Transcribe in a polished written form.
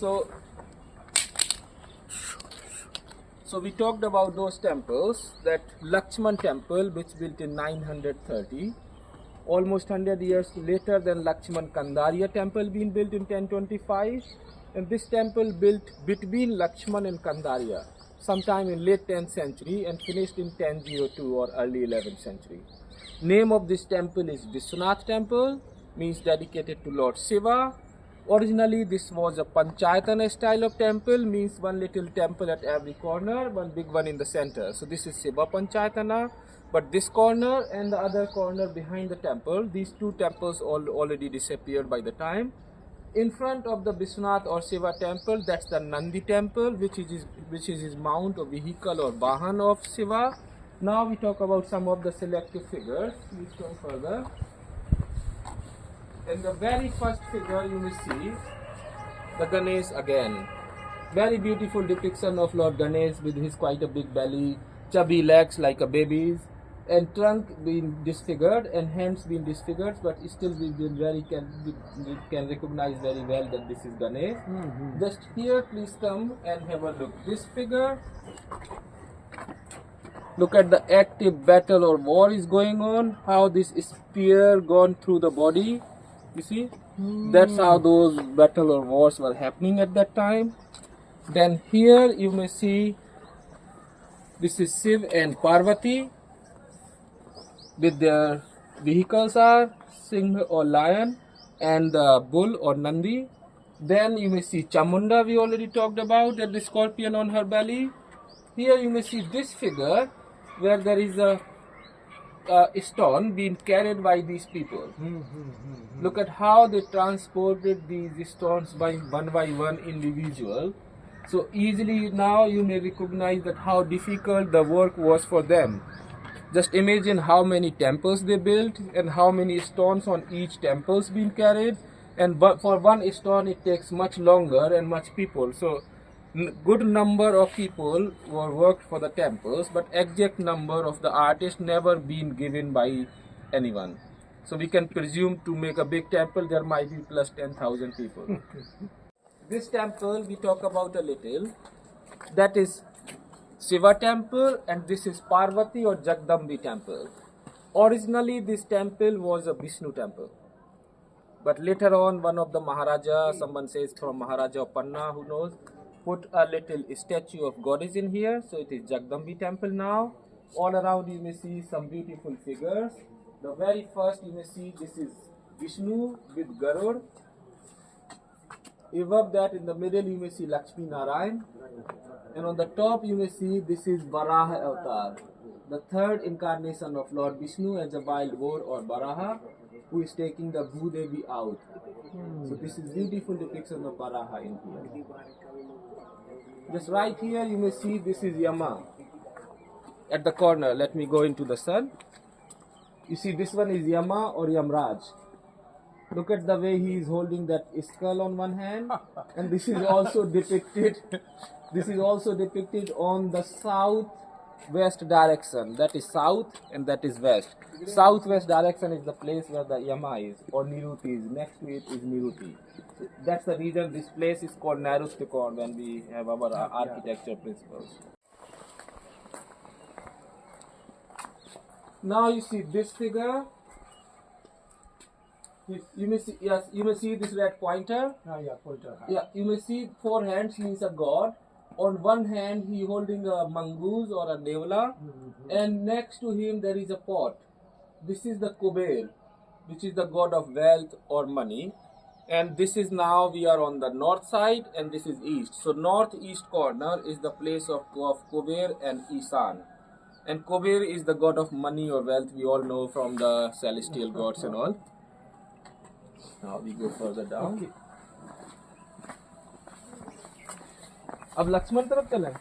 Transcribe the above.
So we talked about those temples. That Lakshmana Temple, which built in 930, almost 100 years later than Lakshmana Kandariya Temple being built in 1025, and this temple built between Lakshmana and Kandariya sometime in late 10th century and finished in 1002 or early 11th century. Name of this temple is Viśvanatha Temple, means dedicated to Lord Shiva. Originally this was a Panchayatana style of temple, means one little temple at every corner, one big one in the center. So this is Shiva Panchayatana, but this corner and the other corner behind the temple, these two temples already disappeared by the time. In front of the Viśvanatha or Shiva temple, that's the Nandi temple, which is his mount or vehicle or vahan of Shiva. Now we talk about some of the selected figures. Please come further. In the very first figure you will see the Ganesh again. Very beautiful depiction of Lord Ganesh with his quite a big belly, chubby legs like a baby's, and trunk being disfigured and hands being disfigured, but still we can recognize very well that this is Ganesh. Just here, please come and have a look. This figure, look at the active battle or war is going on, how this spear gone through the body. You see, that's how those battle or wars were happening at that time. Then here you may see this is Shiv and Parvati with their vehicles are Singh or lion and the bull or Nandi. Then you may see Chamunda, we already talked about, that the scorpion on her belly. Here you may see this figure where there is a stone being carried by these people. Look at how they transported these stones by one individual. So easily now you may recognize that how difficult the work was for them. Just imagine how many temples they built and how many stones on each temples being carried, and for one stone it takes much longer and much people. So good number of people were worked for the temples, but exact number of the artists never been given by anyone. So we can presume to make a big temple there might be plus 10,000 people. This temple we talk about a little, that is Shiva temple, and this is Parvati or Jagadambika Temple. Originally this temple was a Vishnu temple, but later on one of the Maharaja, someone says from Maharaja of Panna, who knows, put a little statue of goddess in here, so it is Jagadambika Temple now. All around you may see some beautiful figures. The very first you may see this is Vishnu with Garud. Above that in the middle you may see Lakshmi Narayan, and on the top you may see this is Varaha avatar, the third incarnation of Lord Vishnu as a wild boar or Varaha, who is taking the Bhudevi out. So this is beautiful depiction of Varaha in here. Just right here you may see this is Yama at the corner. Let me go into the sun. You see this one is Yama or Yamraj. Look at the way he is holding that skull on one hand, and this is also depicted. This is also depicted on the south-west direction. That is south and that is west. South-west direction is the place where the Yama is or Niruti is. Next to it is Niruti. That's the reason this place is called Nairustikon when we have our architecture principles. Now you see this figure. You may see, yes, you may see this red pointer. Pointer. Yeah, you may see 4 hands means a god. On one hand he holding a mongoose or a devla, and next to him there is a pot. This is the Kuber, which is the god of wealth or money. And this is now we are on the north side and this is east. So northeast corner is the place of Kuber and Isan. And Kuber is the god of money or wealth, we all know from the celestial gods and all. Now we go further down. अब लक्ष्मण तरफ चलें।